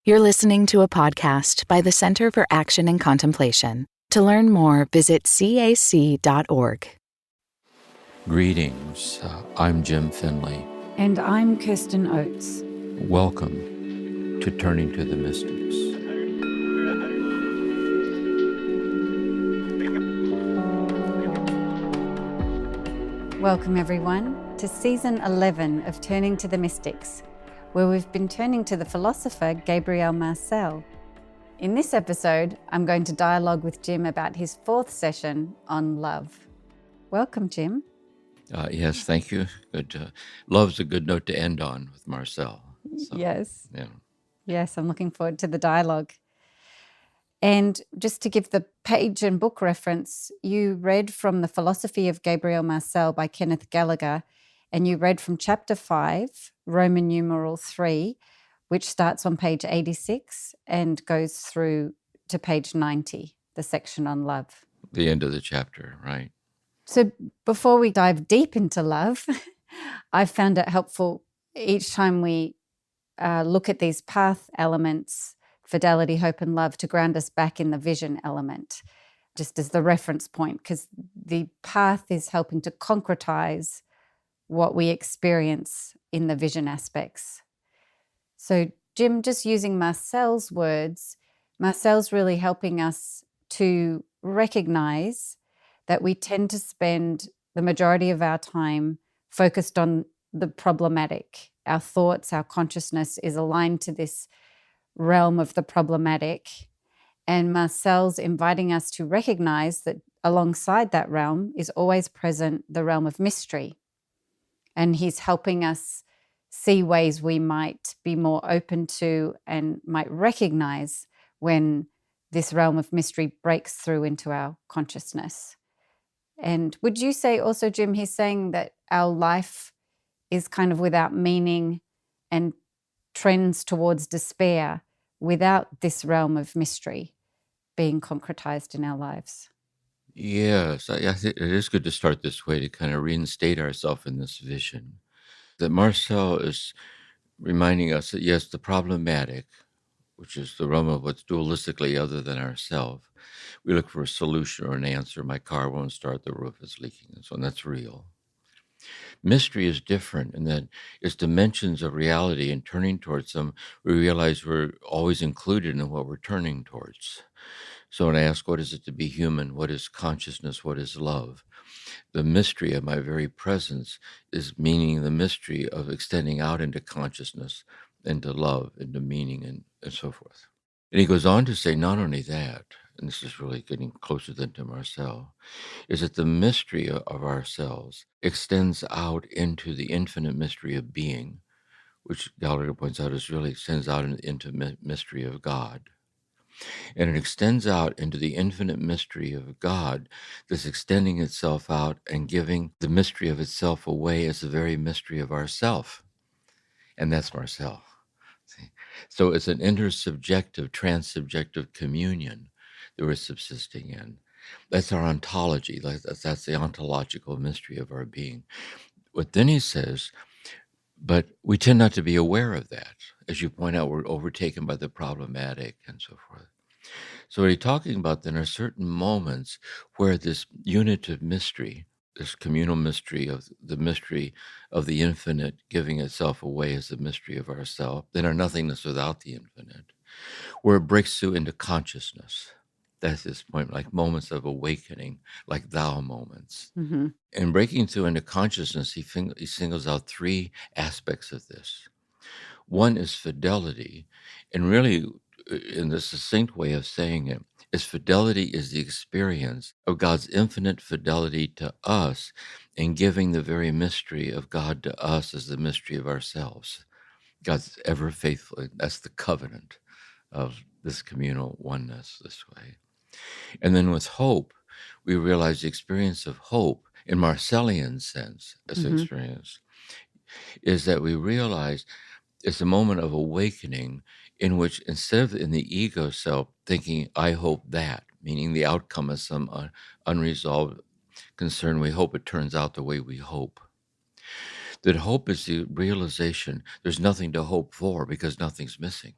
You're listening to a podcast by the Center for Action and Contemplation. To learn more, visit cac.org. Greetings. I'm Jim Finley. And I'm Kirsten Oates. Welcome to Turning to the Mystics. Welcome, everyone, to Season 11 of Turning to the Mystics, where we've been turning to the philosopher Gabriel Marcel. In this episode, I'm going to dialogue with Jim about his fourth session on love. Welcome, Jim. Yes, thank you. Good. Love's a good note to end on with Marcel. So, yes. Yeah. Yes, I'm looking forward to the dialogue. And just to give the page and book reference, you read from The Philosophy of Gabriel Marcel by Kenneth Gallagher, and you read from chapter 5, Roman numeral 3, which starts on page 86 and goes through to page 90, the section on love. The end of the chapter, right? So before we dive deep into love, I've found it helpful each time we look at these path elements, fidelity, hope, and love, to ground us back in the vision element, just as the reference point, because the path is helping to concretize what we experience in the vision aspects. So Jim, just using Marcel's words, Marcel's really helping us to recognize that we tend to spend the majority of our time focused on the problematic. Our thoughts, our consciousness is aligned to this realm of the problematic. And Marcel's inviting us to recognize that alongside that realm is always present the realm of mystery. And he's helping us see ways we might be more open to and might recognize when this realm of mystery breaks through into our consciousness. And would you say also, Jim, he's saying that our life is kind of without meaning and trends towards despair without this realm of mystery being concretized in our lives? Yes, I think it is good to start this way to kind of reinstate ourselves in this vision. That Marcel is reminding us that, yes, the problematic, which is the realm of what's dualistically other than ourselves, we look for a solution or an answer. My car won't start, the roof is leaking, and so on. That's real. Mystery is different in that it's dimensions of reality, and turning towards them, we realize we're always included in what we're turning towards. So when I ask, what is it to be human? What is consciousness? What is love? The mystery of my very presence is meaning the mystery of extending out into consciousness, into love, into meaning, and so forth. And he goes on to say, not only that, and this is really getting closer than to Marcel, is that the mystery of ourselves extends out into the infinite mystery of being, which Gallagher points out is really extends out into mystery of God. And it extends out into the infinite mystery of God, that's extending itself out and giving the mystery of itself away as the very mystery of ourself. And that's Marcel. See? So it's an intersubjective, transsubjective communion that we're subsisting in. That's our ontology. That's the ontological mystery of our being. But then he says, but we tend not to be aware of that. As you point out, we're overtaken by the problematic and so forth. So what he's talking about then are certain moments where this unitive mystery, this communal mystery of the infinite giving itself away as the mystery of ourself, then our nothingness without the infinite, where it breaks through into consciousness. That's this point, like moments of awakening, like thou moments. Mm-hmm. And breaking through into consciousness, he singles out three aspects of this. One is fidelity, and really, in the succinct way of saying it, is fidelity is the experience of God's infinite fidelity to us in giving the very mystery of God to us as the mystery of ourselves. God's ever faithful. That's the covenant of this communal oneness this way. And then with hope, we realize the experience of hope in Marcellian sense as Mm-hmm. experience is that we realize it's a moment of awakening in which instead of in the ego self thinking, I hope that, meaning the outcome is some unresolved concern, we hope it turns out the way we hope. That hope is the realization there's nothing to hope for because nothing's missing.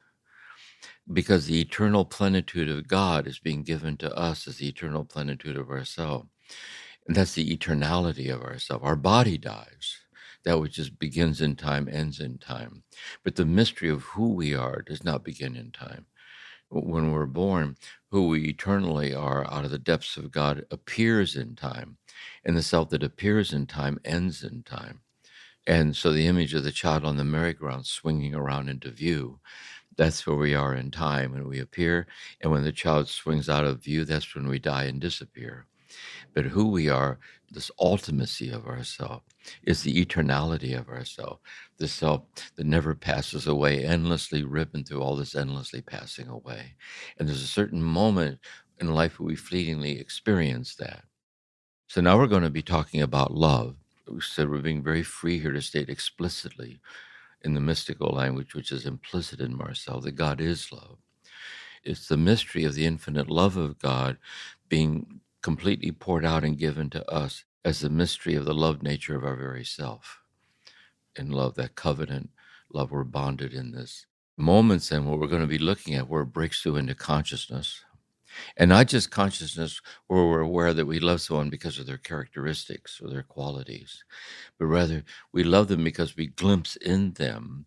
because the eternal plenitude of God is being given to us as the eternal plenitude of ourselves. And that's the eternality of ourselves. Our body dies. That which just begins in time ends in time. But the mystery of who we are does not begin in time. When we're born, who we eternally are out of the depths of God appears in time. And the self that appears in time ends in time. And so the image of the child on the merry-go-round swinging around into view, that's where we are in time when we appear. And when the child swings out of view, that's when we die and disappear. But who we are, this ultimacy of ourself, is the eternality of ourself, the self that never passes away, endlessly ripping through all this endlessly passing away. And there's a certain moment in life where we fleetingly experience that. So now we're going to be talking about love. We said we're being very free here to state explicitly in the mystical language, which is implicit in Marcel, that God is love. It's the mystery of the infinite love of God being completely poured out and given to us as the mystery of the love nature of our very self. In love, that covenant love, we're bonded in this. Moments then what we're going to be looking at where it breaks through into consciousness. And not just consciousness where we're aware that we love someone because of their characteristics or their qualities, but rather we love them because we glimpse in them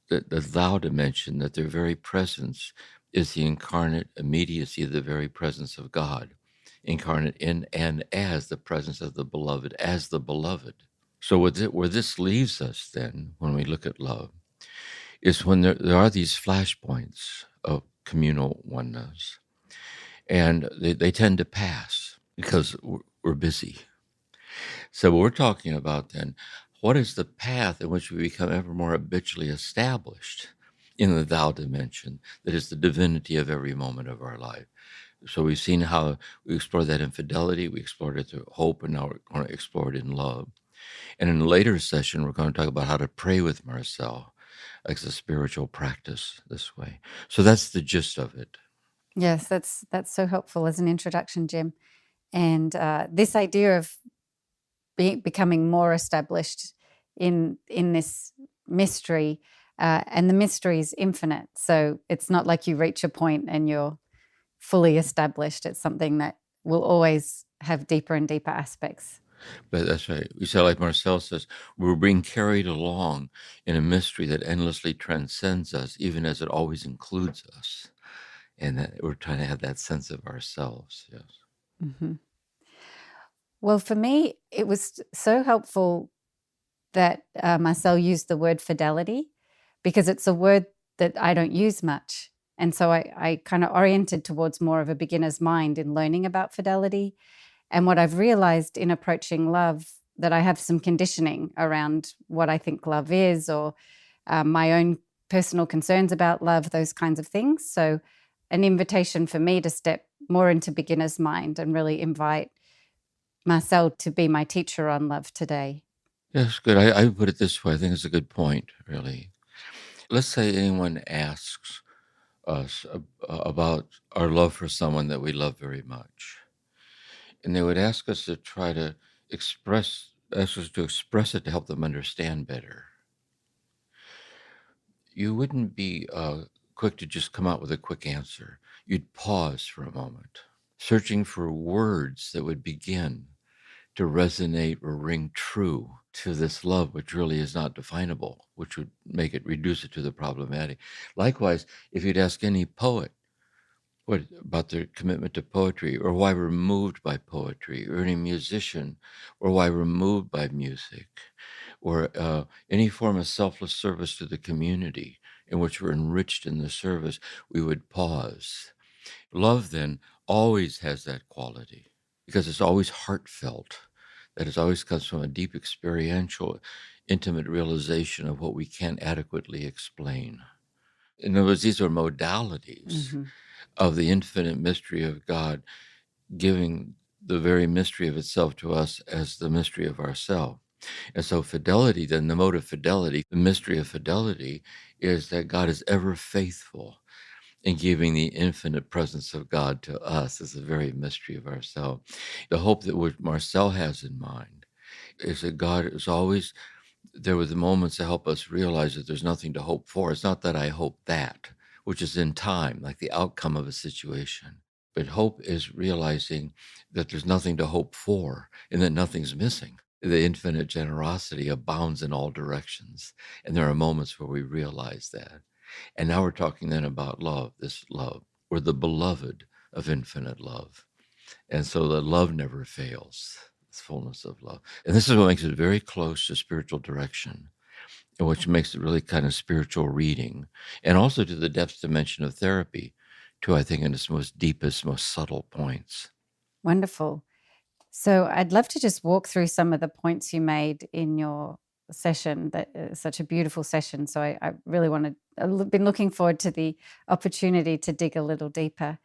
the thou dimension, that their very presence is the incarnate immediacy of the very presence of God, incarnate in and as the presence of the beloved, as the beloved. So where this leaves us then, when we look at love, is when there are these flashpoints of communal oneness. And they tend to pass because we're busy. So we're talking about then, what is the path in which we become ever more habitually established in the thou dimension that is the divinity of every moment of our life? So we've seen how we explored that in fidelity, we explored it through hope, and now we're going to explore it in love. And in a later session, we're going to talk about how to pray with Marcel as a spiritual practice this way. So that's the gist of it. Yes, that's so helpful as an introduction, Jim. And this idea of becoming more established in this mystery, and the mystery is infinite. So it's not like you reach a point and you're fully established. It's something that will always have deeper and deeper aspects. But that's right. We say, like Marcel says, we're being carried along in a mystery that endlessly transcends us, even as it always includes us. And that we're trying to have that sense of ourselves. Yes. Mm-hmm. Well, for me, it was so helpful that Marcel used the word fidelity, because it's a word that I don't use much. And so I kind of oriented towards more of a beginner's mind in learning about fidelity. And what I've realized in approaching love, that I have some conditioning around what I think love is, or my own personal concerns about love, those kinds of things. So an invitation for me to step more into beginner's mind and really invite Marcel to be my teacher on love today. Yes, good. I would put it this way. I think it's a good point, really. Let's say anyone asks us about our love for someone that we love very much. And they would ask us to try to express it to help them understand better. You wouldn't be quick to just come out with a quick answer. You'd pause for a moment, searching for words that would begin to resonate or ring true to this love, which really is not definable, which would make it reduce it to the problematic. Likewise, if you'd ask any poet what about their commitment to poetry, or why we're moved by poetry, or any musician, or why we're moved by music, or any form of selfless service to the community in which we're enriched in the service, we would pause. Love then always has that quality because it's always heartfelt. That it always comes from a deep experiential, intimate realization of what we can't adequately explain. In other words, these are modalities of the infinite mystery of God, giving the very mystery of itself to us as the mystery of ourself. And so fidelity, then the mode of fidelity, the mystery of fidelity is that God is ever faithful in giving the infinite presence of God to us as the very mystery of ourselves. The hope that what Marcel has in mind is that God is always there with the moments to help us realize that there's nothing to hope for. It's not that I hope that, which is in time, like the outcome of a situation. But hope is realizing that there's nothing to hope for and that nothing's missing. The infinite generosity abounds in all directions. And there are moments where we realize that. And now we're talking then about love, this love. We're the beloved of infinite love. And so the love never fails, this fullness of love. And this is what makes it very close to spiritual direction, and which makes it really kind of spiritual reading, and also to the depth dimension of therapy, to, I think, in its most deepest, most subtle points. Wonderful. So I'd love to just walk through some of the points you made in your session. That is such a beautiful session. So I really wanted, I've been looking forward to the opportunity to dig a little deeper.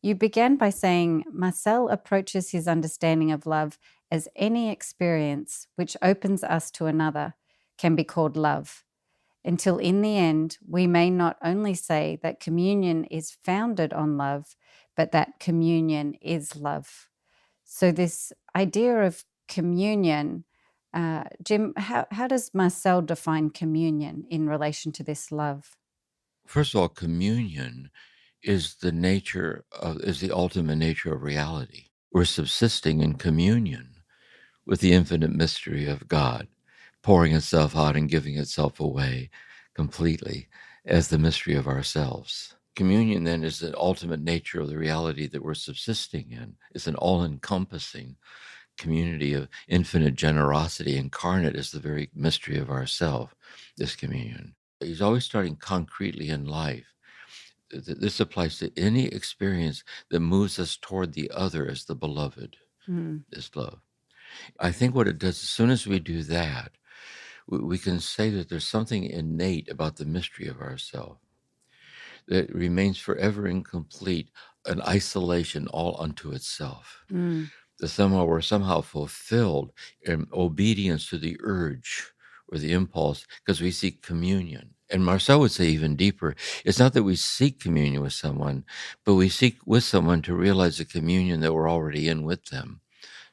You began by saying Marcel approaches his understanding of love as any experience which opens us to another can be called love, until in the end we may not only say that communion is founded on love, but that communion is love. So this idea of communion, Jim, how does Marcel define communion in relation to this love? First of all, communion is the ultimate nature of reality. We're subsisting in communion with the infinite mystery of God, pouring itself out and giving itself away completely as the mystery of ourselves. Communion then is the ultimate nature of the reality that we're subsisting in. It's an all-encompassing community of infinite generosity incarnate as the very mystery of ourself, this communion. He's always starting concretely in life. This applies to any experience that moves us toward the other as the beloved, is love. I think what it does, as soon as we do that, we can say that there's something innate about the mystery of ourself that remains forever incomplete, an isolation all unto itself. That somehow we're somehow fulfilled in obedience to the urge or the impulse because we seek communion. And Marcel would say even deeper, it's not that we seek communion with someone, but we seek with someone to realize the communion that we're already in with them,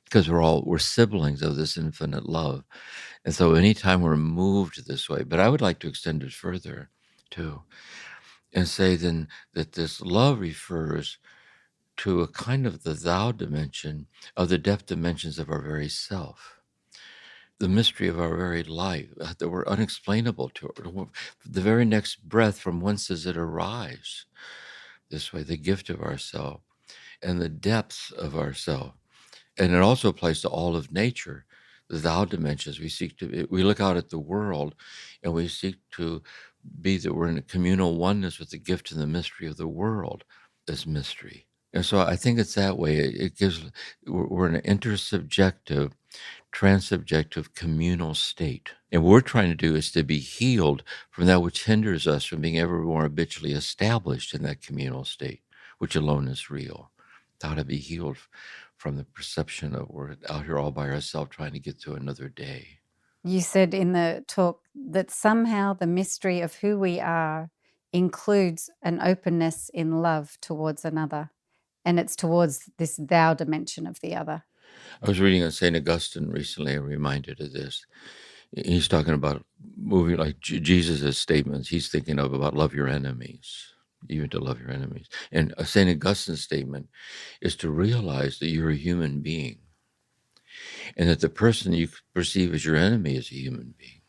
because we're siblings of this infinite love. And so anytime we're moved this way, but I would like to extend it further too, and say then that this love refers to a kind of the thou dimension of the depth dimensions of our very self, the mystery of our very life that were unexplainable to us. The very next breath, from whence does it arise? This way, the gift of ourself and the depths of ourself. And it also applies to all of nature, the thou dimensions. We look out at the world and we seek to be that we're in a communal oneness with the gift and the mystery of the world as mystery. And so I think it's that way. We're in an intersubjective, transsubjective communal state. And what we're trying to do is to be healed from that which hinders us from being ever more habitually established in that communal state, which alone is real. How to be healed from the perception of we're out here all by ourselves trying to get through another day. You said in the talk that somehow the mystery of who we are includes an openness in love towards another, and it's towards this thou dimension of the other. I was reading on St. Augustine recently. I'm reminded of this. He's talking about moving like Jesus' statements. He's thinking of about love your enemies, even to love your enemies. And St. Augustine's statement is to realize that you're a human being and that the person you perceive as your enemy is a human being.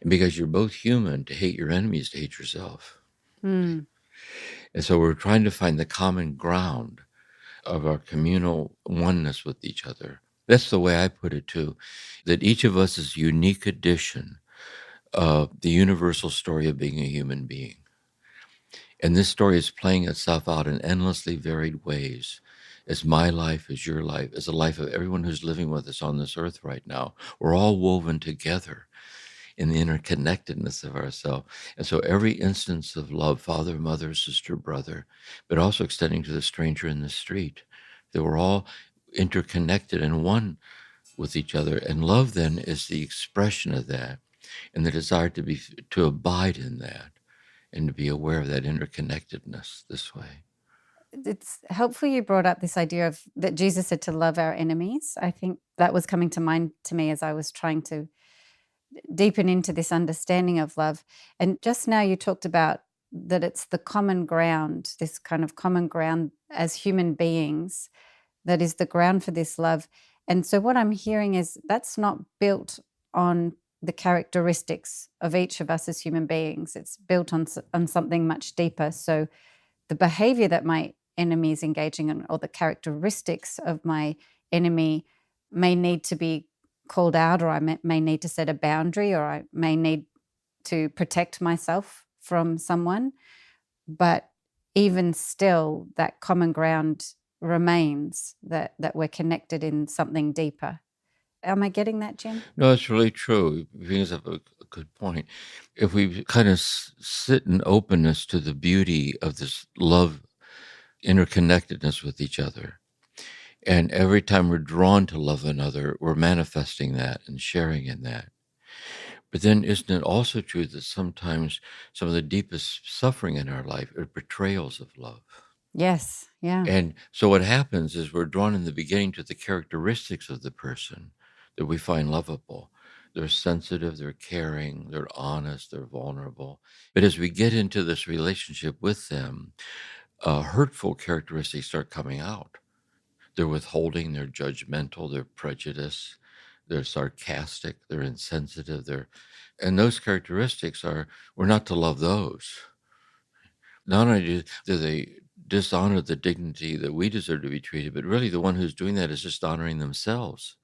And because you're both human, to hate your enemy is to hate yourself. And so we're trying to find the common ground of our communal oneness with each other. That's the way I put it too, that each of us is a unique edition of the universal story of being a human being. And this story is playing itself out in endlessly varied ways, as my life, as your life, as the life of everyone who's living with us on this earth right now. We're all woven together in the interconnectedness of ourselves. And so every instance of love, father, mother, sister, brother, but also extending to the stranger in the street, that we're all interconnected and one with each other. And love then is the expression of that, and the desire to abide in that and to be aware of that interconnectedness this way. It's helpful you brought up this idea of that Jesus said to love our enemies. I think that was coming to mind to me as I was trying to deepen into this understanding of love. And just now you talked about that it's the common ground, this kind of common ground as human beings, that is the ground for this love. And so what I'm hearing is that's not built on the characteristics of each of us as human beings. It's built on something much deeper. So the behavior that my enemy is engaging in, or the characteristics of my enemy, may need to be called out, or I may need to set a boundary, or I may need to protect myself from someone. But even still, that common ground remains, that we're connected in something deeper. Am I getting that, Jim? No, it's really true. You bring up a good point. If we kind of sit in openness to the beauty of this love, interconnectedness with each other, and every time we're drawn to love another, we're manifesting that and sharing in that. But then isn't it also true that sometimes some of the deepest suffering in our life are betrayals of love? Yes, yeah. And so what happens is we're drawn in the beginning to the characteristics of the person that we find lovable. They're sensitive, they're caring, they're honest, they're vulnerable. But as we get into this relationship with them, hurtful characteristics start coming out. They're withholding, they're judgmental, they're prejudiced, they're sarcastic, they're insensitive, and those characteristics we're not to love those. Not only do they dishonor the dignity that we deserve to be treated, but really the one who's doing that is just honoring themselves.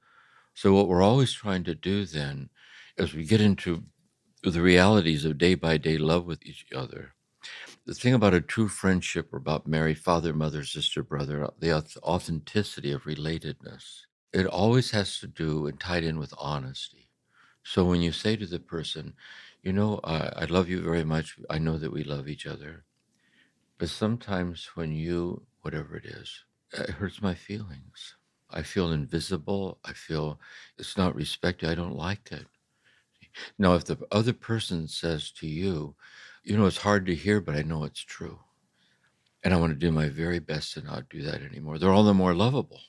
So what we're always trying to do then, as we get into the realities of day-by-day love with each other, the thing about a true friendship, or about married father, mother, sister, brother, the authenticity of relatedness, it always has to do and tied in with honesty. So when you say to the person, I love you very much, I know that we love each other, but sometimes when you, whatever it is, it hurts my feelings. I feel invisible. I feel it's not respected. I don't like it. Now, if the other person says to you, it's hard to hear, but I know it's true, and I want to do my very best to not do that anymore, they're all the more lovable.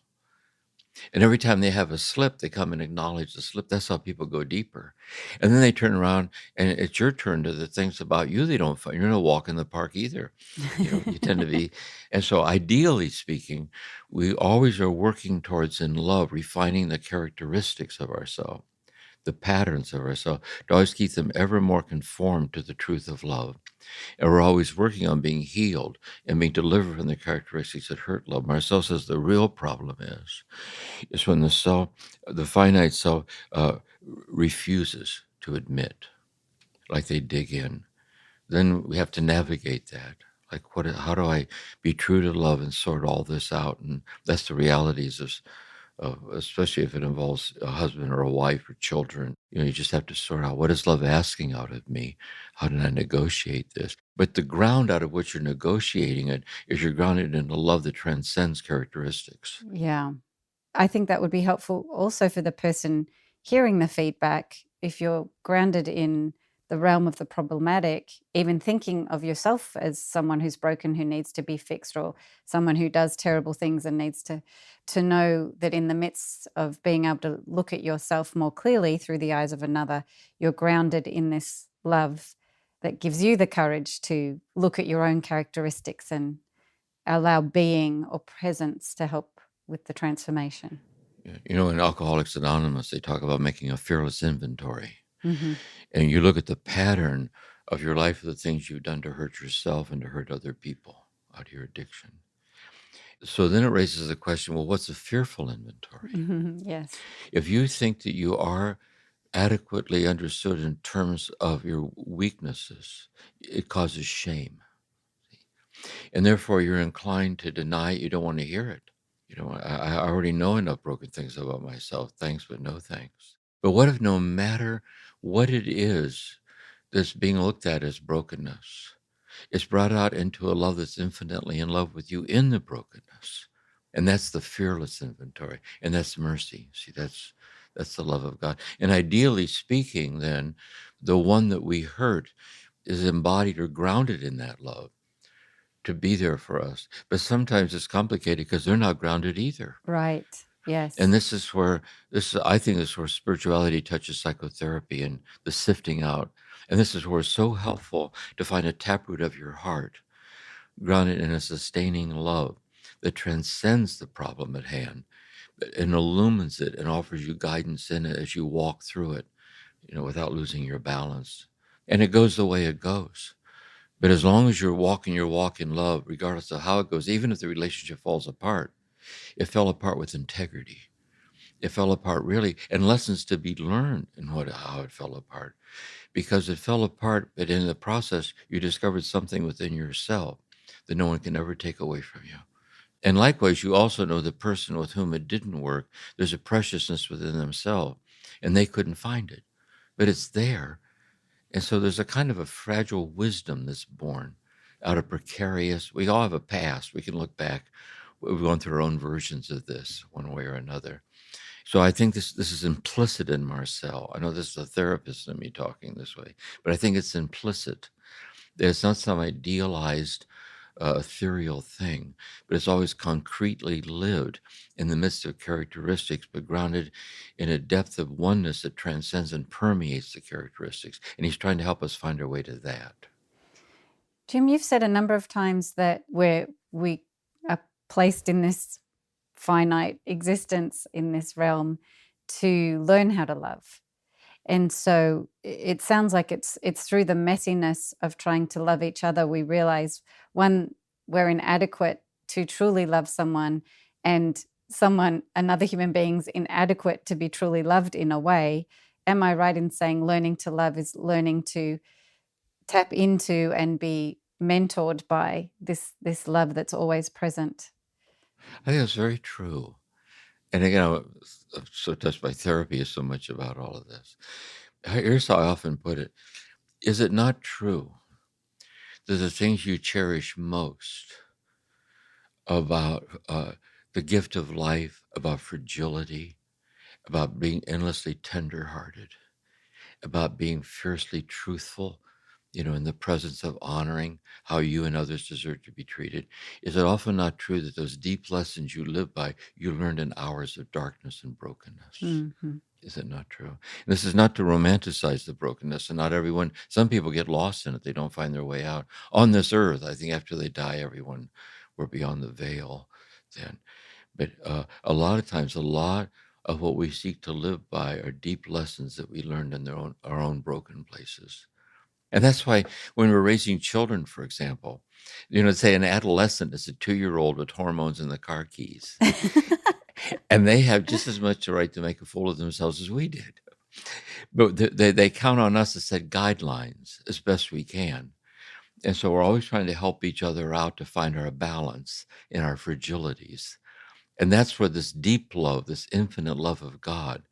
And every time they have a slip, they come and acknowledge the slip. That's how people go deeper. And then they turn around and it's your turn to the things about you they don't find. You're not walk in the park either. You tend to be. And so ideally speaking, we always are working towards, in love, refining the characteristics of ourselves, the patterns of ourselves, to always keep them ever more conformed to the truth of love. And we're always working on being healed and being delivered from the characteristics that hurt love. Marcel says the real problem is when the finite self, refuses to admit, like they dig in. Then we have to navigate that. Like, how do I be true to love and sort all this out? And that's the realities of especially if it involves a husband or a wife or children. You just have to sort out, what is love asking out of me? How did I negotiate this? But the ground out of which you're negotiating it is you're grounded in a love that transcends characteristics. Yeah. I think that would be helpful also for the person hearing the feedback. If you're grounded in the realm of the problematic, even thinking of yourself as someone who's broken, who needs to be fixed, or someone who does terrible things and needs to know that in the midst of being able to look at yourself more clearly through the eyes of another, you're grounded in this love that gives you the courage to look at your own characteristics and allow being or presence to help with the transformation. In Alcoholics Anonymous, they talk about making a fearless inventory. Mm-hmm. And you look at the pattern of your life, of the things you've done to hurt yourself and to hurt other people out of your addiction. So then it raises the question, well, what's a fearful inventory? Mm-hmm. Yes. If you think that you are adequately understood in terms of your weaknesses, it causes shame. And therefore you're inclined to deny it. You don't want to hear it. I already know enough broken things about myself. Thanks, but no thanks. But what if no matter what it is that's being looked at as brokenness, it's brought out into a love that's infinitely in love with you in the brokenness? And that's the fearless inventory. And that's mercy. See, that's the love of God. And ideally speaking, then, the one that we hurt is embodied or grounded in that love to be there for us. But sometimes it's complicated because they're not grounded either. Right. Yes. And I think this is where spirituality touches psychotherapy and the sifting out And this is where it's so helpful to find a taproot of your heart, grounded in a sustaining love that transcends the problem at hand and illumines it and offers you guidance in it as you walk through it, without losing your balance. And it goes the way it goes. But as long as you're walking your walk in love, regardless of how it goes, even if the relationship falls apart, it fell apart with integrity. It fell apart really, and lessons to be learned in how it fell apart. Because it fell apart, but in the process, you discovered something within yourself that no one can ever take away from you. And likewise, you also know the person with whom it didn't work, there's a preciousness within themselves, and they couldn't find it, but it's there. And so there's a kind of a fragile wisdom that's born out of precarious. We all have a past. We can look back. We've gone through our own versions of this one way or another. So I think this is implicit in Marcel. I know this is a therapist in me talking this way, but I think it's implicit. It's not some idealized, ethereal thing, but it's always concretely lived in the midst of characteristics, but grounded in a depth of oneness that transcends and permeates the characteristics. And he's trying to help us find our way to that. Jim, you've said a number of times that we are placed in this finite existence in this realm to learn how to love. And so it sounds like it's through the messiness of trying to love each other, we realize, one, we're inadequate to truly love someone, and another human being's inadequate to be truly loved in a way. Am I right in saying learning to love is learning to tap into and be mentored by this love that's always present? I think that's very true. And again, I'm so touched by therapy is so much about all of this. Here's how I often put it. Is it not true that the things you cherish most about the gift of life, about fragility, about being endlessly tender-hearted, about being fiercely truthful, in the presence of honoring how you and others deserve to be treated? Is it often not true that those deep lessons you live by, you learned in hours of darkness and brokenness? Mm-hmm. Is it not true? And this is not to romanticize the brokenness, and not everyone, some people get lost in it. They don't find their way out. On this earth, I think after they die, we're beyond the veil then. But a lot of times, a lot of what we seek to live by are deep lessons that we learned in our own broken places. And that's why when we're raising children, for example, say an adolescent is a 2-year-old with hormones in the car keys. And they have just as much a right to make a fool of themselves as we did. But they count on us to set guidelines as best we can. And so we're always trying to help each other out to find our balance in our fragilities. And that's where this deep love, this infinite love of God,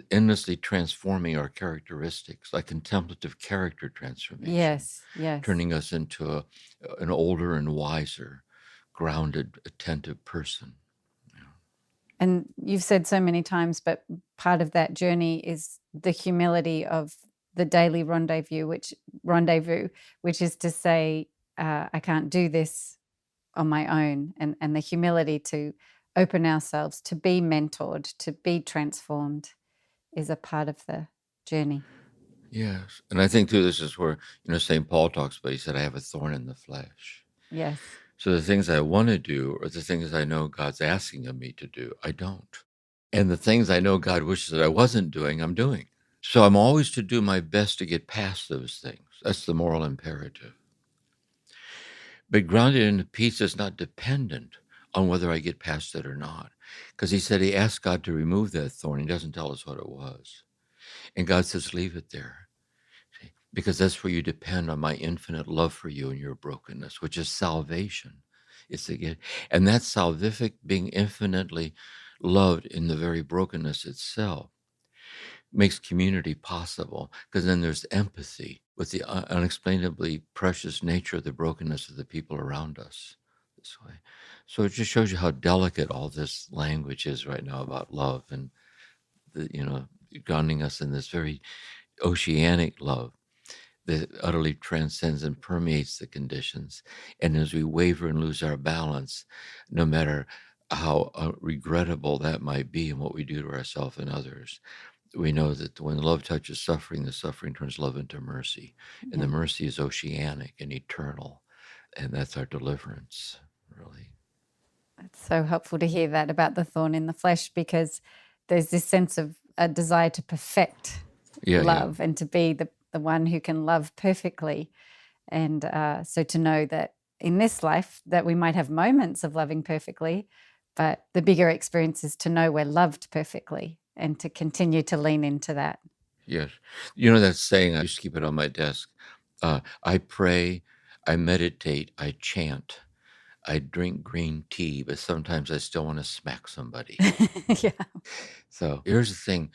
endlessly transforming our characteristics, like contemplative character transformation. Yes. Turning us into an older and wiser, grounded, attentive person. And you've said so many times, but part of that journey is the humility of the daily rendezvous, which is to say, I can't do this on my own, and the humility to open ourselves, to be mentored, to be transformed, is a part of the journey. Yes. And I think too, this is where, St. Paul talks about, he said, I have a thorn in the flesh. Yes. So the things I want to do or the things I know God's asking of me to do, I don't. And the things I know God wishes that I wasn't doing, I'm doing. So I'm always to do my best to get past those things. That's the moral imperative. But grounded in a peace that's not dependent on whether I get past it or not. Because he said he asked God to remove that thorn. He doesn't tell us what it was. And God says, leave it there. Because that's where you depend on my infinite love for you and your brokenness, which is salvation. And that salvific being infinitely loved in the very brokenness itself makes community possible, because then there's empathy with the unexplainably precious nature of the brokenness of the people around us this way. So it just shows you how delicate all this language is right now about love, and grounding us in this very oceanic love that utterly transcends and permeates the conditions. And as we waver and lose our balance, no matter how regrettable that might be in what we do to ourselves and others, We know that when love touches suffering, the suffering turns love into mercy. And the mercy is oceanic and eternal. And that's our deliverance, really. It's so helpful to hear that about the thorn in the flesh, because there's this sense of a desire to perfect love and to be the one who can love perfectly. And so to know that in this life that we might have moments of loving perfectly, but the bigger experience is to know we're loved perfectly and to continue to lean into that. Yes. You know that saying, I used to keep it on my desk. I pray, I meditate, I chant, I drink green tea, but sometimes I still want to smack somebody. Yeah. So here's the thing,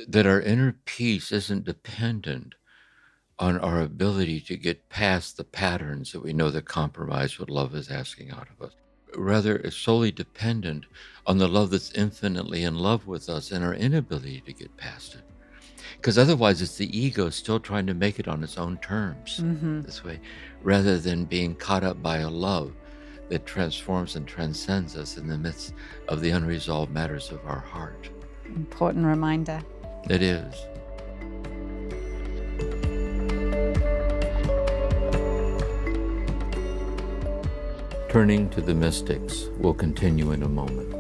that our inner peace isn't dependent on our ability to get past the patterns that we know that compromise what love is asking out of us. Rather, it's solely dependent on the love that's infinitely in love with us and our inability to get past it. Because otherwise, it's the ego still trying to make it on its own terms this way, rather than being caught up by a love that transforms and transcends us in the midst of the unresolved matters of our heart. Important reminder. It is. Turning to the mystics will continue in a moment.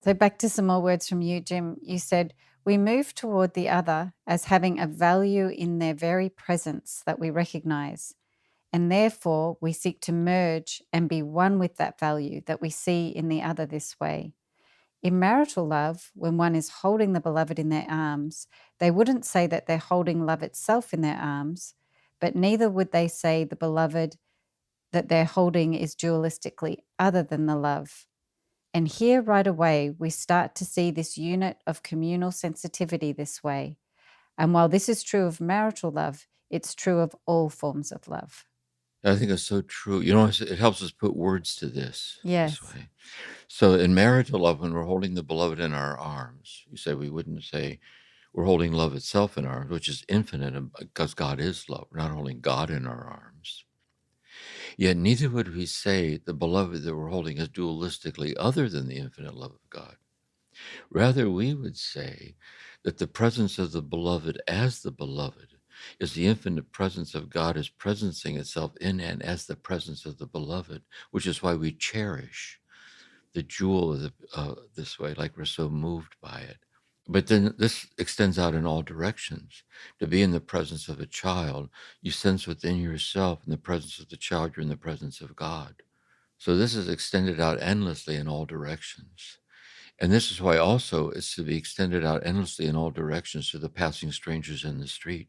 So back to some more words from you, Jim. You said, we move toward the other as having a value in their very presence that we recognize. And therefore, we seek to merge and be one with that value that we see in the other this way. In marital love, when one is holding the beloved in their arms, they wouldn't say that they're holding love itself in their arms, but neither would they say the beloved that they're holding is dualistically other than the love. And here right away, we start to see this unit of communal sensitivity this way. And while this is true of marital love, it's true of all forms of love. I think it's so true. You know, it helps us put words to this. Yes. This way. So in marital love, when we're holding the beloved in our arms, you say we wouldn't say we're holding love itself in our arms, which is infinite because God is love. We're not holding God in our arms. Yet neither would we say the beloved that we're holding is dualistically other than the infinite love of God. Rather, we would say that the presence of the beloved as the beloved is the infinite presence of God is presencing itself in and as the presence of the beloved, which is why we cherish the jewel of this way, like we're so moved by it. But then this extends out in all directions. To be in the presence of a child, you sense within yourself, in the presence of the child, you're in the presence of God. So this is extended out endlessly in all directions. And this is why also it's to be extended out endlessly in all directions to the passing strangers in the street.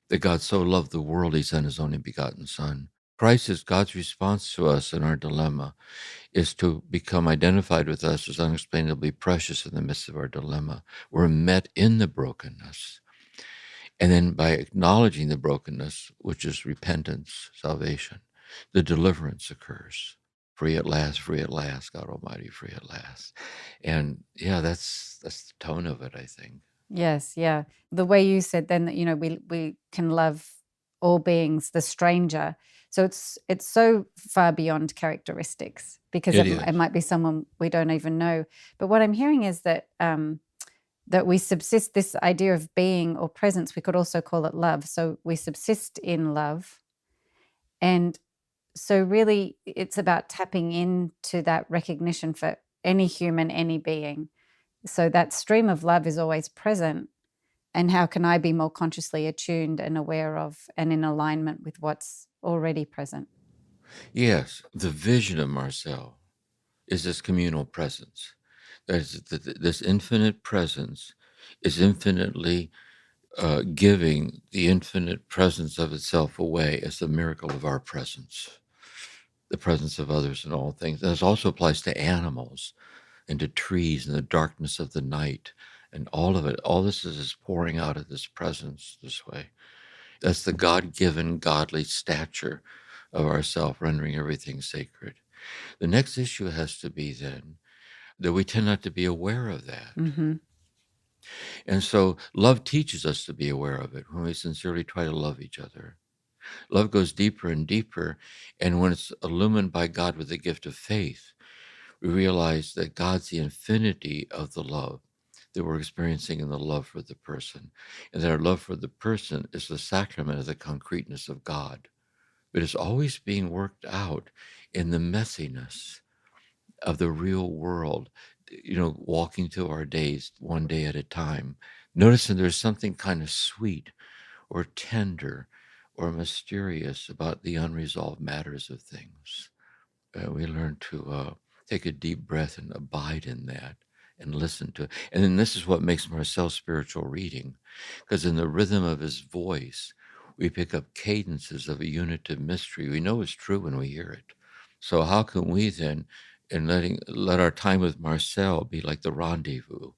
That God so loved the world, he sent his only begotten Son. Christ is God's response to us in our dilemma, is to become identified with us as unexplainably precious in the midst of our dilemma. We're met in the brokenness. And then by acknowledging the brokenness, which is repentance, salvation, the deliverance occurs. Free at last, God Almighty, free at last. And yeah, that's the tone of it, I think. Yes, yeah. The way you said then that, you know, we can love all beings, the stranger. So it's so far beyond characteristics, because it might be someone we don't even know. But what I'm hearing is that that we subsist, this idea of being or presence, we could also call it love. So we subsist in love. And so really it's about tapping into that recognition for any human, any being. So that stream of love is always present. And how can I be more consciously attuned and aware of and in alignment with what's already present? Yes, the vision of Marcel is this communal presence. This infinite presence is infinitely giving the infinite presence of itself away as the miracle of our presence, the presence of others in all things. And this also applies to animals and to trees and the darkness of the night and all of it. All this is pouring out of this presence this way. That's the God-given, godly stature of ourself, rendering everything sacred. The next issue has to be then that we tend not to be aware of that. Mm-hmm. And so love teaches us to be aware of it when we sincerely try to love each other. Love goes deeper and deeper. And when it's illumined by God with the gift of faith, we realize that God's the infinity of the love that we're experiencing in the love for the person. And that our love for the person is the sacrament of the concreteness of God. But it's always being worked out in the messiness of the real world, walking through our days one day at a time, noticing there's something kind of sweet or tender or mysterious about the unresolved matters of things. We learn to take a deep breath and abide in that and listen to it. And then this is what makes Marcel's spiritual reading, because in the rhythm of his voice, we pick up cadences of a unitive mystery. We know it's true when we hear it. So how can we then, let our time with Marcel be like the rendezvous,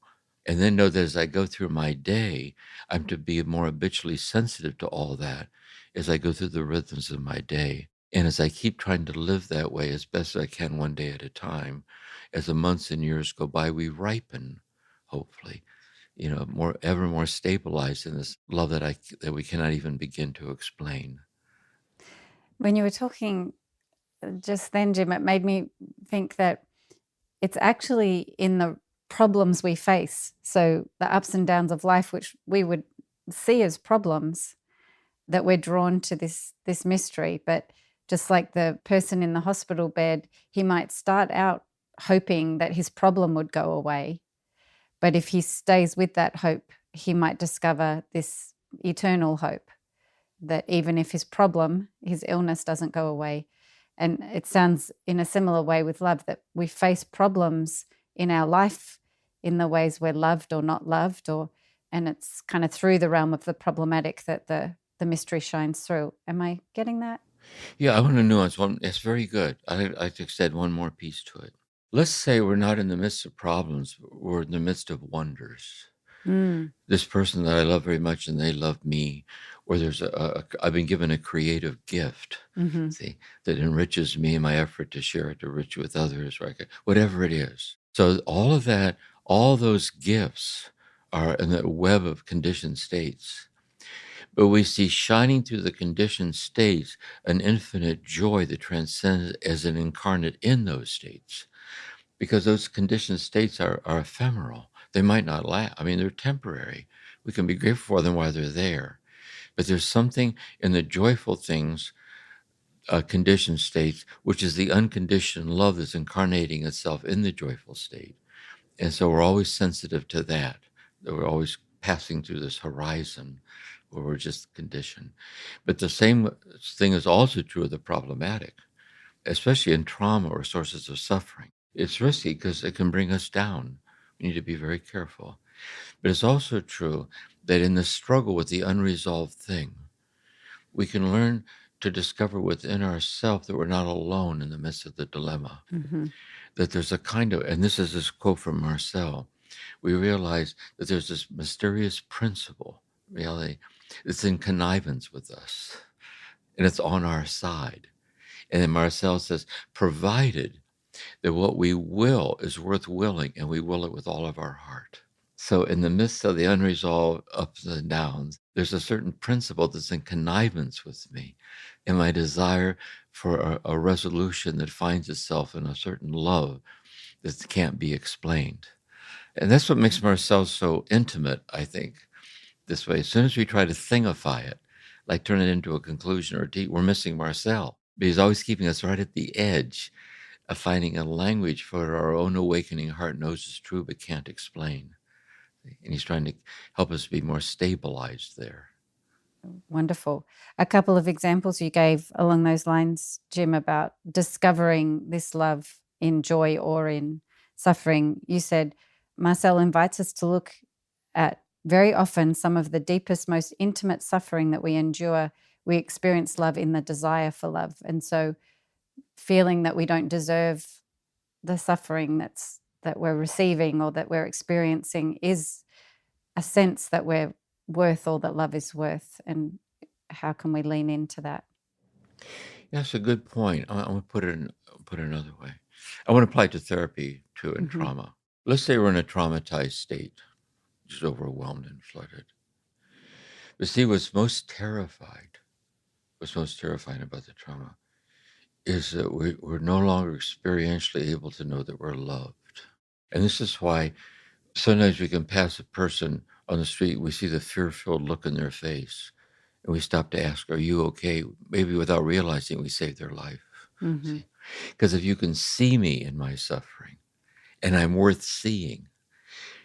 and then know that as I go through my day, I'm to be more habitually sensitive to all that as I go through the rhythms of my day. And as I keep trying to live that way as best I can one day at a time, as the months and years go by, we ripen, hopefully, ever more stabilized in this love that we cannot even begin to explain. When you were talking just then, Jim, it made me think that it's actually in the problems we face. So the ups and downs of life, which we would see as problems, that we're drawn to this mystery. But just like the person in the hospital bed, he might start out hoping that his problem would go away. But if he stays with that hope, he might discover this eternal hope that even if his problem, his illness doesn't go away. And it sounds in a similar way with love, that we face problems in our life in the ways we're loved or not loved, and it's kind of through the realm of the problematic that the mystery shines through. Am I getting that? Yeah, I want to nuance one. It's very good. I'd like to extend one more piece to it. Let's say we're not in the midst of problems, we're in the midst of wonders. This person that I love very much and they love me, or I've been given a creative gift, see, that enriches me in my effort to share it, to enrich with others, right? Whatever it is. So all of that, all those gifts are in the web of conditioned states. But we see shining through the conditioned states an infinite joy that transcends as an incarnate in those states, because those conditioned states are ephemeral. They might not last. I mean, they're temporary. We can be grateful for them while they're there. But there's something in the joyful things, conditioned states, which is the unconditioned love that's incarnating itself in the joyful state. And so we're always sensitive to that we're always passing through this horizon where we're just conditioned. But the same thing is also true of the problematic, especially in trauma or sources of suffering. It's risky because it can bring us down. We need to be very careful. But it's also true that in the struggle with the unresolved thing, we can learn to discover within ourselves that we're not alone in the midst of the dilemma. That there's a kind of, and this is this quote from Marcel, we realize that there's this mysterious principle, really, it's in connivance with us, and it's on our side. And then Marcel says, provided that what we will is worth willing, and we will it with all of our heart. So in the midst of the unresolved ups and downs, there's a certain principle that's in connivance with me and my desire for a resolution that finds itself in a certain love that can't be explained. And that's what makes Marcel so intimate, I think, this way. As soon as we try to thingify it, like turn it into a conclusion or we're missing Marcel. But he's always keeping us right at the edge of finding a language for our own awakening heart knows is true but can't explain. And he's trying to help us be more stabilized there. Wonderful. A couple of examples you gave along those lines, Jim, about discovering this love in joy or in suffering. You said Marcel invites us to look at very often some of the deepest, most intimate suffering that we endure. We experience love in the desire for love. And so feeling that we don't deserve the suffering that we're receiving or that we're experiencing is a sense that we're worth all that love is worth. And how can we lean into that? That's a good point. I want to put it another way. I want to apply it to therapy too and trauma. Let's say we're in a traumatized state, just overwhelmed and flooded. But see, what's most terrified what's most terrifying about the trauma is that we're no longer experientially able to know that we're loved. And this is why sometimes we can pass a person on the street, we see the fear-filled look in their face, and we stop to ask, are you okay? Maybe without realizing we saved their life. Mm-hmm. Because if you can see me in my suffering, and I'm worth seeing,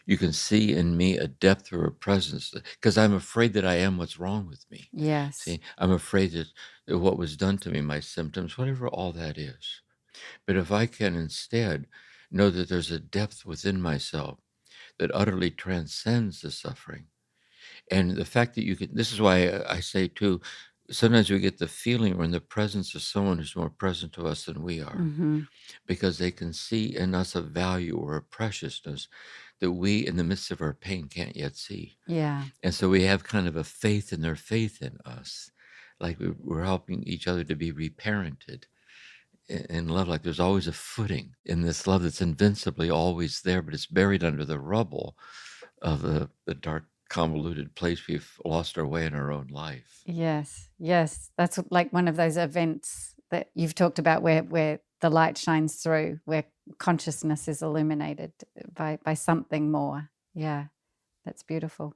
you can see in me a depth or a presence, because I'm afraid that I am what's wrong with me. Yes. See, I'm afraid that what was done to me, my symptoms, whatever all that is. But if I can instead know that there's a depth within myself that utterly transcends the suffering, and the fact that you can, this is why I say too, sometimes we get the feeling we're in the presence of someone who's more present to us than we are, Mm-hmm. because they can see in us a value or a preciousness that we, in the midst of our pain, can't yet see. Yeah. And so we have kind of a faith in their faith in us, like we're helping each other to be reparented in love. Like there's always a footing in this love that's invincibly always there, but it's buried under the rubble of the dark, convoluted place we've lost our way in our own life. Yes. Yes. That's like one of those events that you've talked about where the light shines through, where consciousness is illuminated by something more. Yeah. That's beautiful.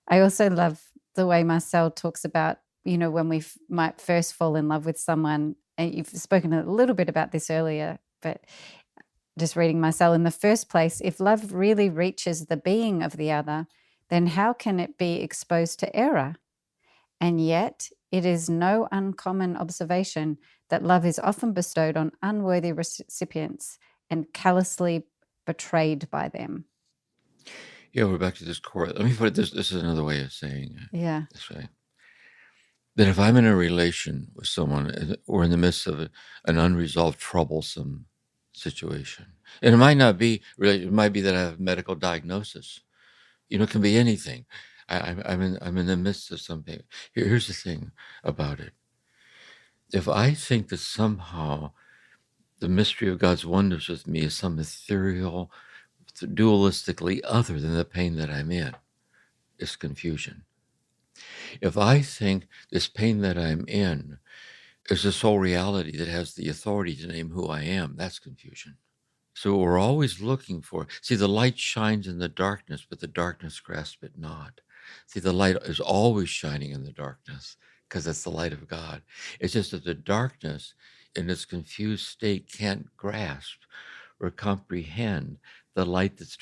I also love the way Marcel talks about, when we might first fall in love with someone, and you've spoken a little bit about this earlier, but just reading Marcel, in the first place, if love really reaches the being of the other, then how can it be exposed to error? And yet, it is no uncommon observation that love is often bestowed on unworthy recipients and callously betrayed by them. Yeah, we're back to this core. Let me put it this. This is another way of saying it. Yeah. This way. That if I'm in a relation with someone or in the midst of an unresolved, troublesome situation, and it might not be, it might be that I have a medical diagnosis. It can be anything. I'm in the midst of something. Here's the thing about it. If I think that somehow the mystery of God's wonders with me is some ethereal, dualistically other than the pain that I'm in, it's confusion. If I think this pain that I'm in is the sole reality that has the authority to name who I am, that's confusion. So we're always looking for, see, the light shines in the darkness, but the darkness grasps it not. See, the light is always shining in the darkness because it's the light of God. It's just that the darkness in its confused state can't grasp or comprehend the light that's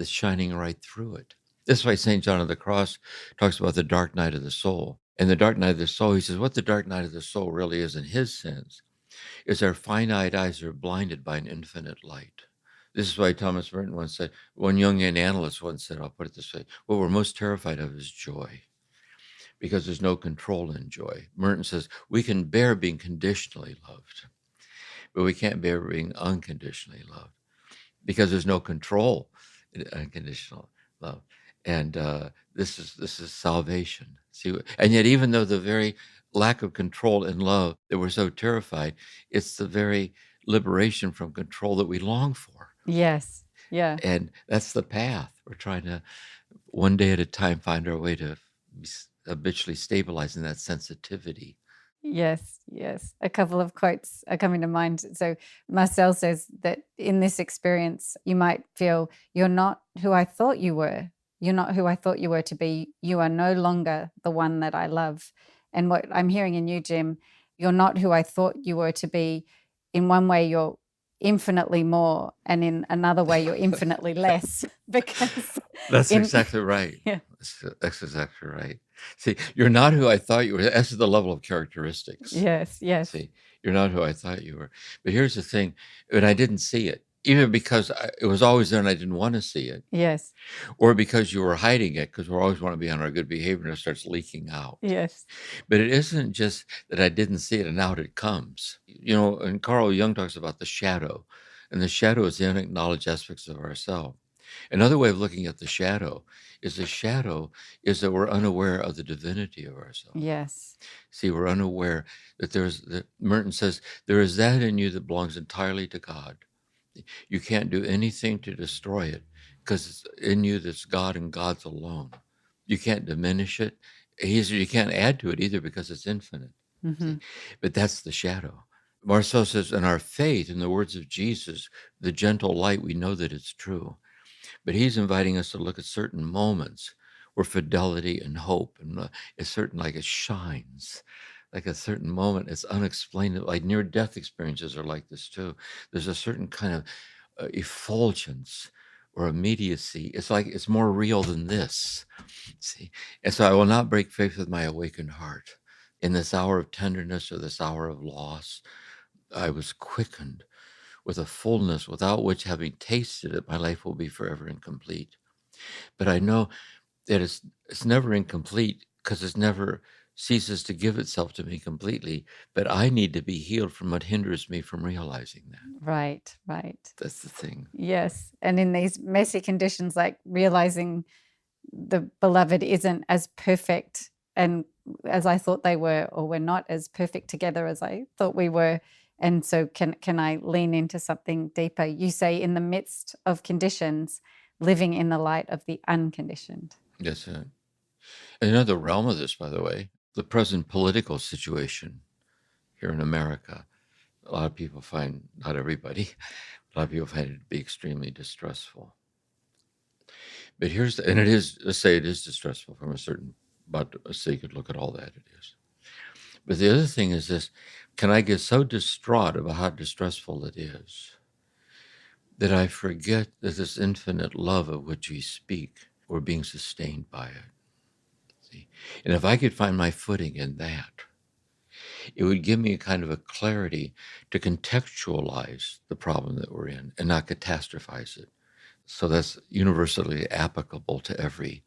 shining right through it. This is why St. John of the Cross talks about the dark night of the soul. And the dark night of the soul, he says, what the dark night of the soul really is in his sense is our finite eyes are blinded by an infinite light. This is why Thomas Merton once said, one Jungian analyst once said, I'll put it this way, what we're most terrified of is joy, because there's no control in joy. Merton says, we can bear being conditionally loved, but we can't bear being unconditionally loved, because there's no control in unconditional love. And this is salvation. See, and yet even though the very lack of control in love that we're so terrified, it's the very liberation from control that we long for. Yes. Yeah. And that's the path. We're trying to, one day at a time, find our way to habitually stabilizing that sensitivity. Yes, yes. A couple of quotes are coming to mind. So Marcel says that in this experience, you might feel, you're not who I thought you were. You're not who I thought you were to be. You are no longer the one that I love. And what I'm hearing in you, Jim, you're not who I thought you were to be. In one way, you're infinitely more, and in another way, you're infinitely less. Because that's exactly right. Yeah. That's exactly right. See, you're not who I thought you were. That's the level of characteristics. Yes, yes. See, you're not who I thought you were. But here's the thing, and I didn't see it, even because it was always there and I didn't want to see it. Yes. Or because you were hiding it, because we always want to be on our good behavior and it starts leaking out. Yes. But it isn't just that I didn't see it and out it comes. And Carl Jung talks about the shadow, and the shadow is the unacknowledged aspects of ourselves. Another way of looking at the shadow is that we're unaware of the divinity of ourselves. Yes. See, we're unaware that Merton says, there is that in you that belongs entirely to God. You can't do anything to destroy it because it's in you that's God and God's alone. You can't diminish it. You can't add to it either because it's infinite. Mm-hmm. See? But that's the shadow. Marcel says, in our faith, in the words of Jesus, the gentle light, we know that it's true. But he's inviting us to look at certain moments where fidelity and hope and is certain, like it shines, like a certain moment. It's unexplainable. Like near-death experiences are like this too. There's a certain kind of effulgence or immediacy. It's like it's more real than this. See, and so I will not break faith with my awakened heart. In this hour of tenderness or this hour of loss, I was quickened with a fullness without which, having tasted it, my life will be forever incomplete. But I know that it's never incomplete because it never ceases to give itself to me completely. But I need to be healed from what hinders me from realizing that. Right, right. That's the thing. Yes. And in these messy conditions, like realizing the beloved isn't as perfect and as I thought they were, or we're not as perfect together as I thought we were. And so can I lean into something deeper? You say in the midst of conditions, living in the light of the unconditioned. That's it. Another realm of this, by the way, the present political situation here in America. A lot of people find, not everybody, a lot of people find it to be extremely distressful. But and it is, let's say it is distressful from a certain, but let's say you could look at all that it is. But the other thing is this, can I get so distraught about how distressful it is that I forget that this infinite love of which we speak, we're being sustained by it. See? And if I could find my footing in that, it would give me a kind of a clarity to contextualize the problem that we're in and not catastrophize it. So that's universally applicable to every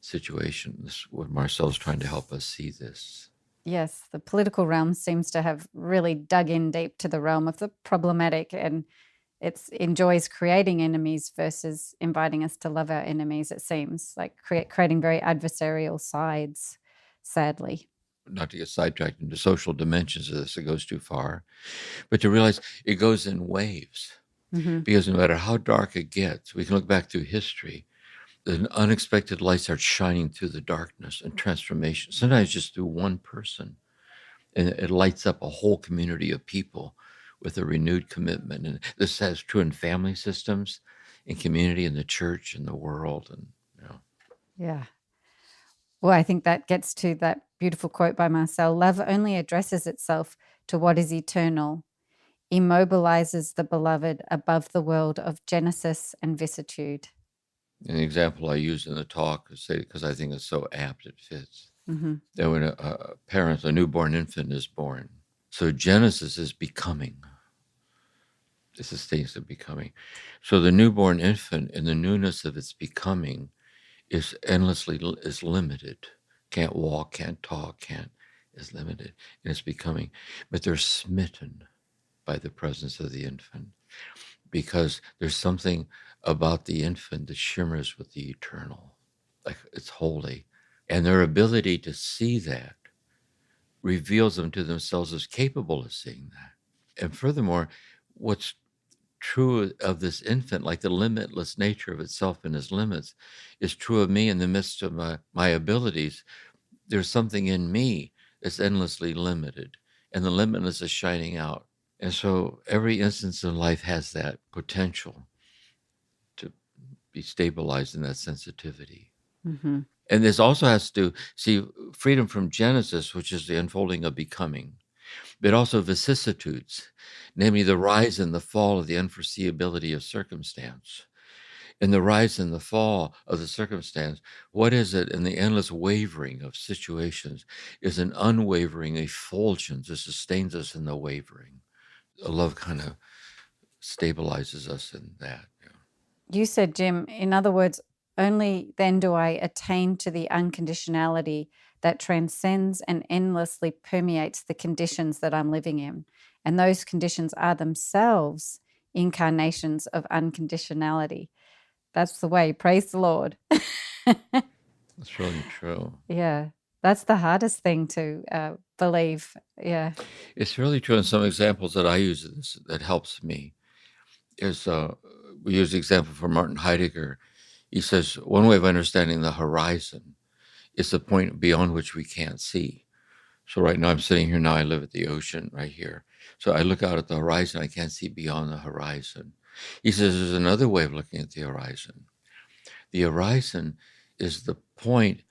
situation. This is what Marcel's trying to help us see this. Yes, the political realm seems to have really dug in deep to the realm of the problematic, and it enjoys creating enemies versus inviting us to love our enemies, it seems, like creating very adversarial sides, sadly. Not to get sidetracked into social dimensions of this, it goes too far, but to realize it goes in waves. Mm-hmm. Because no matter how dark it gets, we can look back through history, an unexpected light starts shining through the darkness and transformation, sometimes just through one person. And it lights up a whole community of people with a renewed commitment. And this is true in family systems, in community, in the church, in the world. And Yeah. Well, I think that gets to that beautiful quote by Marcel. Love only addresses itself to what is eternal, immobilizes the beloved above the world of genesis and vicissitude. An example I use in the talk is because I think it's so apt, it fits. Mm-hmm. That when a newborn infant is born, so Genesis is becoming. This is things of becoming. So the newborn infant, in the newness of its becoming, is limited. Can't walk, can't talk, is limited, and it's becoming. But they're smitten by the presence of the infant because there's something about the infant that shimmers with the eternal, like it's holy. And their ability to see that reveals them to themselves as capable of seeing that. And furthermore, what's true of this infant, like the limitless nature of itself and its limits, is true of me in the midst of my abilities. There's something in me that's endlessly limited, and the limitless is shining out. And so every instance in life has that potential to be stabilized in that sensitivity. Mm-hmm. And this also has to see freedom from Genesis, which is the unfolding of becoming, but also vicissitudes, namely the rise and the fall of the unforeseeability of circumstance. In the rise and the fall of the circumstance, what is it in the endless wavering of situations is an unwavering effulgence that sustains us in the wavering. Love kind of stabilizes us in that. You said, Jim, in other words, only then do I attain to the unconditionality that transcends and endlessly permeates the conditions that I'm living in. And those conditions are themselves incarnations of unconditionality. That's the way. Praise the Lord. That's really true. Yeah. That's the hardest thing to believe. Yeah. It's really true. And some examples that I use of this that helps me is we use the example from Martin Heidegger. He says, one way of understanding the horizon is the point beyond which we can't see. So right now I'm sitting here now, I live at the ocean right here. So I look out at the horizon, I can't see beyond the horizon. He says there's another way of looking at the horizon. The horizon is the point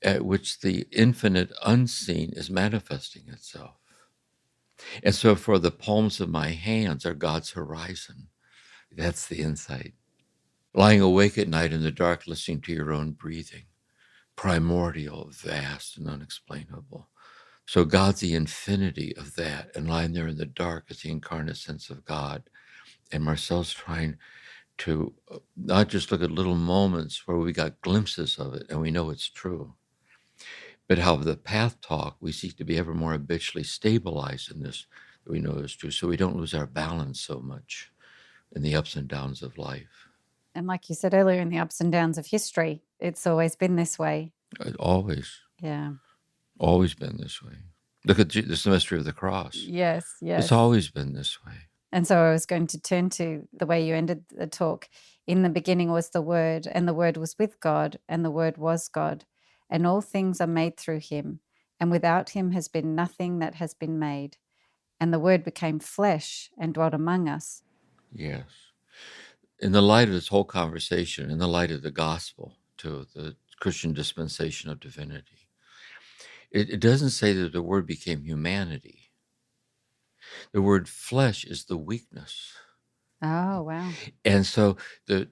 at which the infinite unseen is manifesting itself. And so for the palms of my hands are God's horizon. That's the insight. Lying awake at night in the dark, listening to your own breathing, primordial, vast, and unexplainable. So God's the infinity of that, and lying there in the dark is the incarnate sense of God. And Marcel's trying to not just look at little moments where we got glimpses of it and we know it's true, but how the path talk, we seek to be ever more habitually stabilized in this that we know is true, so we don't lose our balance so much in the ups and downs of life. And like you said earlier, in the ups and downs of history, it's always been this way. Always. Yeah. Always been this way. Look at the mystery of the cross. Yes, yes. It's always been this way. And so I was going to turn to the way you ended the talk. In the beginning was the Word, and the Word was with God, and the Word was God. And all things are made through him, and without him has been nothing that has been made. And the Word became flesh and dwelt among us. Yes. In the light of this whole conversation, in the light of the gospel, to the Christian dispensation of divinity, it doesn't say that the Word became humanity. The word flesh is the weakness. Oh, wow. And so the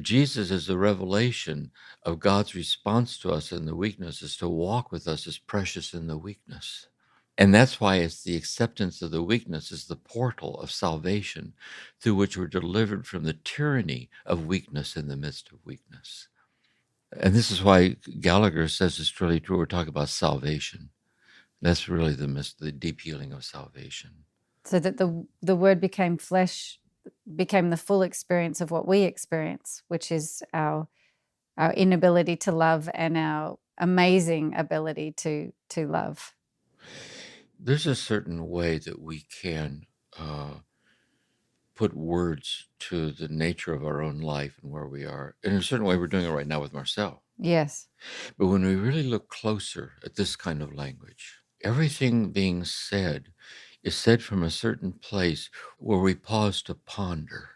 Jesus is the revelation of God's response to us in the weakness, is to walk with us as precious in the weakness. And that's why it's the acceptance of the weakness is the portal of salvation through which we're delivered from the tyranny of weakness in the midst of weakness. And this is why Gallagher says it's really true. We're talking about salvation. That's really the deep healing of salvation. So that the Word became flesh, became the full experience of what we experience, which is our inability to love and our amazing ability to love. There's a certain way that we can put words to the nature of our own life and where we are. In a certain way, we're doing it right now with Marcel. Yes. But when we really look closer at this kind of language, everything being said is said from a certain place where we pause to ponder.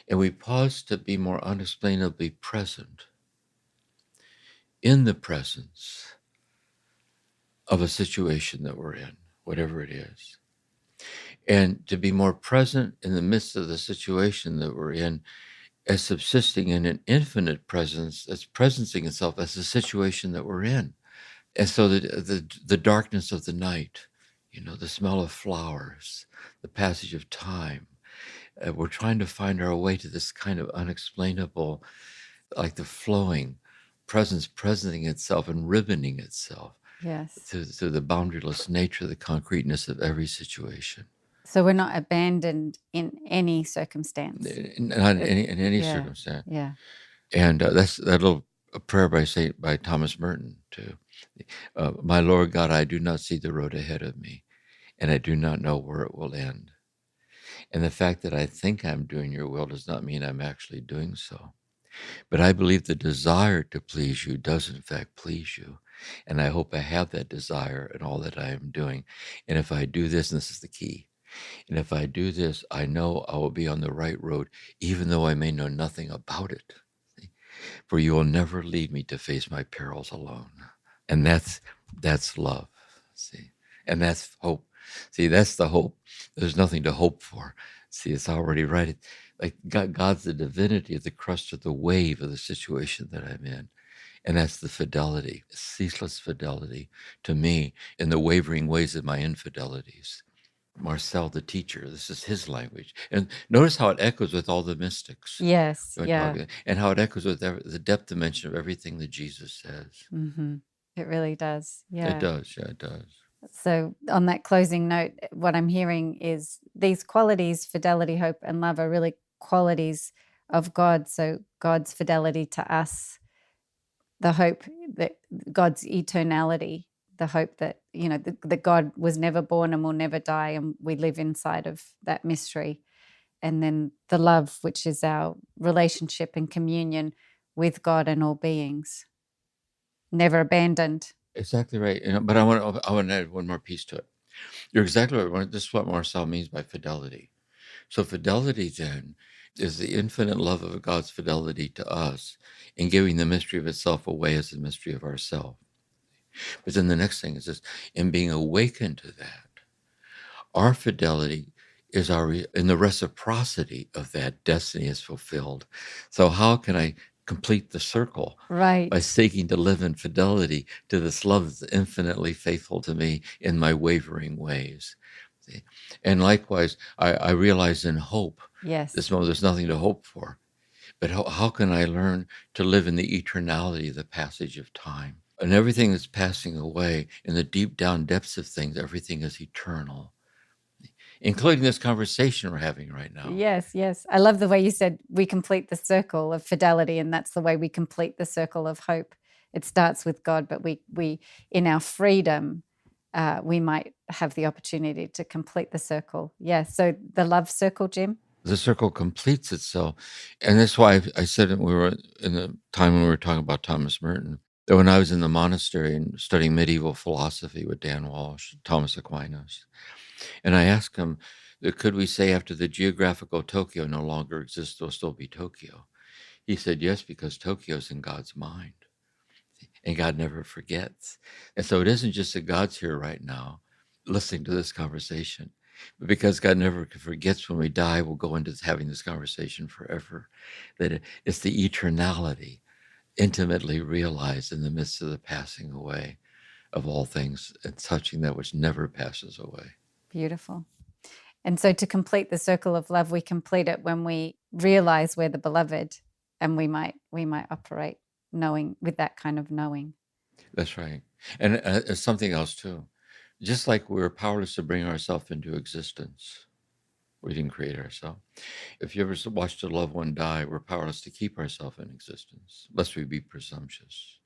And we pause to be more unexplainably present in the presence of a situation that we're in, whatever it is. And to be more present in the midst of the situation that we're in as subsisting in an infinite presence that's presencing itself as the situation that we're in. And so the darkness of the night, the smell of flowers, the passage of time, we're trying to find our way to this kind of unexplainable, like the flowing presence presenting itself and ribboning itself. Yes. To the boundaryless nature, the concreteness of every situation. So we're not abandoned in any circumstance. Not in any circumstance. Yeah. And that's that little prayer by Thomas Merton too. My Lord God, I do not see the road ahead of me, and I do not know where it will end. And the fact that I think I'm doing your will does not mean I'm actually doing so. But I believe the desire to please you does in fact please you. And I hope I have that desire in all that I am doing. And if I do this, and this is the key, and if I do this, I know I will be on the right road, even though I may know nothing about it. For you will never leave me to face my perils alone. And that's love, see? And that's hope. See, that's the hope. There's nothing to hope for. See, it's already right. Like God's the divinity of the crust of the wave of the situation that I'm in. And that's the fidelity, ceaseless fidelity to me in the wavering ways of my infidelities. Marcel, the teacher, this is his language. And notice how it echoes with all the mystics. Yes. Yeah. And how it echoes with the depth dimension of everything that Jesus says. Mm-hmm. It really does. Yeah. It does. Yeah, it does. So on that closing note, what I'm hearing is these qualities, fidelity, hope, and love, are really qualities of God. So God's fidelity to us, the hope that God's eternality, the hope that, that God was never born and will never die, and we live inside of that mystery. And then the love, which is our relationship and communion with God and all beings. Never abandoned, Exactly right. But I want to add one more piece to it. You're exactly right. This is what Marcel means by fidelity. So fidelity then is the infinite love of God's fidelity to us in giving the mystery of itself away as the mystery of ourself. But then the next thing is this, in being awakened to that, our fidelity is in the reciprocity of that destiny is fulfilled. So how can I complete the circle? Right. By seeking to live in fidelity to this love that's infinitely faithful to me in my wavering ways. See? And likewise, I realize in hope, Yes. this moment there's nothing to hope for. But how can I learn to live in the eternality of the passage of time? And everything that's passing away, in the deep down depths of things, everything is eternal, including this conversation we're having right now. Yes, yes. I love the way you said we complete the circle of fidelity, and that's the way we complete the circle of hope. It starts with God, but we in our freedom, we might have the opportunity to complete the circle. Yeah, so the love circle, Jim? The circle completes itself. And that's why I said we were in the time when we were talking about Thomas Merton, that when I was in the monastery and studying medieval philosophy with Dan Walsh, Thomas Aquinas, and I asked him, could we say after the geographical Tokyo no longer exists, there'll still be Tokyo? He said, yes, because Tokyo's in God's mind. And God never forgets. And so it isn't just that God's here right now listening to this conversation, but because God never forgets when we die, we'll go into having this conversation forever. That it's the eternality intimately realized in the midst of the passing away of all things and touching that which never passes away. Beautiful. And so to complete the circle of love, we complete it when we realize we're the beloved, and we might operate knowing with that kind of knowing. That's right. And something else too. Just like we're powerless to bring ourselves into existence, we didn't create ourselves. If you ever watched a loved one die, we're powerless to keep ourselves in existence, lest we be presumptuous.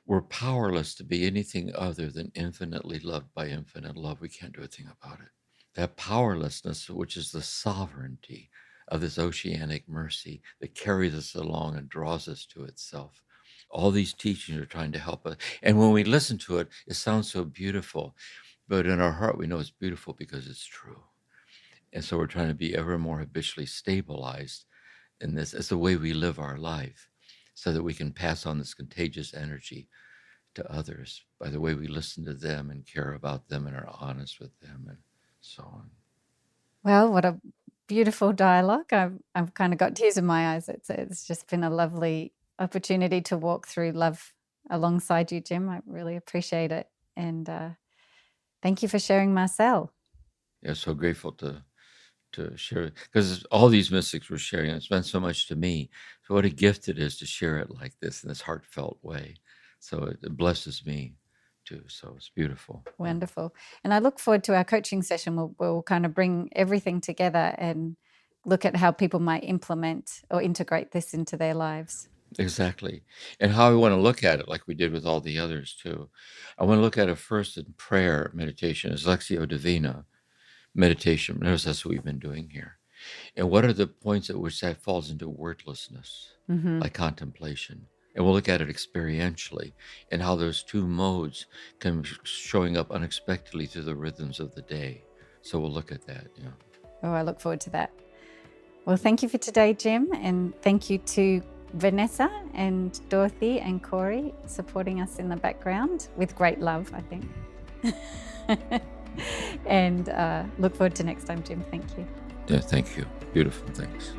We're powerless to be anything other than infinitely loved by infinite love. We can't do a thing about it. That powerlessness, which is the sovereignty of this oceanic mercy that carries us along and draws us to itself. All these teachings are trying to help us. And when we listen to it, it sounds so beautiful. But in our heart, we know it's beautiful because it's true. And so we're trying to be ever more habitually stabilized in this as the way we live our life, so that we can pass on this contagious energy to others by the way we listen to them and care about them and are honest with them and so on. Well, what a beautiful dialogue. I've kind of got tears in my eyes. It's just been a lovely opportunity to walk through love alongside you, Jim. I really appreciate it. And thank you for sharing, Marcel. Yeah, so grateful to share it, because all these mystics were sharing. It's meant so much to me. So what a gift it is to share it like this in this heartfelt way. So it blesses me too. So it's beautiful. Wonderful. And I look forward to our coaching session. We'll kind of bring everything together and look at how people might implement or integrate this into their lives. Exactly. And how I want to look at it, like we did with all the others too. I want to look at it first in prayer meditation, as Lectio Divina meditation. Notice that's what we've been doing here. And what are the points at which that falls into wordlessness, like contemplation? And we'll look at it experientially and how those two modes can showing up unexpectedly through the rhythms of the day. So we'll look at that. Yeah. Oh, I look forward to that. Well, thank you for today, Jim. And thank you to Vanessa and Dorothy and Corey supporting us in the background with great love, I think. And look forward to next time, Jim. Thank you. Yeah, thank you. Beautiful. Thanks.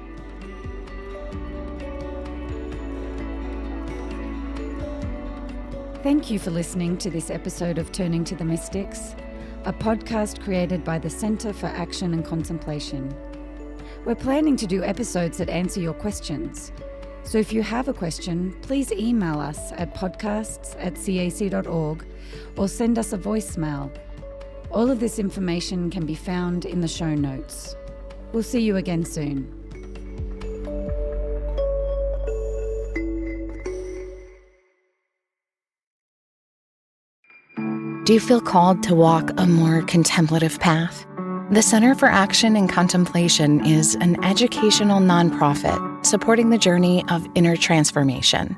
Thank you for listening to this episode of Turning to the Mystics, a podcast created by the Center for Action and Contemplation. We're planning to do episodes that answer your questions. So if you have a question, please email us at podcasts@cac.org or send us a voicemail. All of this information can be found in the show notes. We'll see you again soon. Do you feel called to walk a more contemplative path? The Center for Action and Contemplation is an educational nonprofit supporting the journey of inner transformation.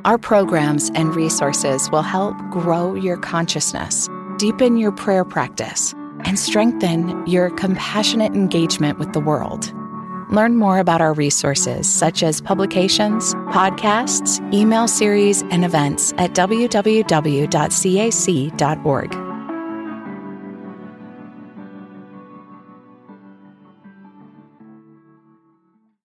Our programs and resources will help grow your consciousness, deepen your prayer practice, and strengthen your compassionate engagement with the world. Learn more about our resources, such as publications, podcasts, email series, and events at www.cac.org.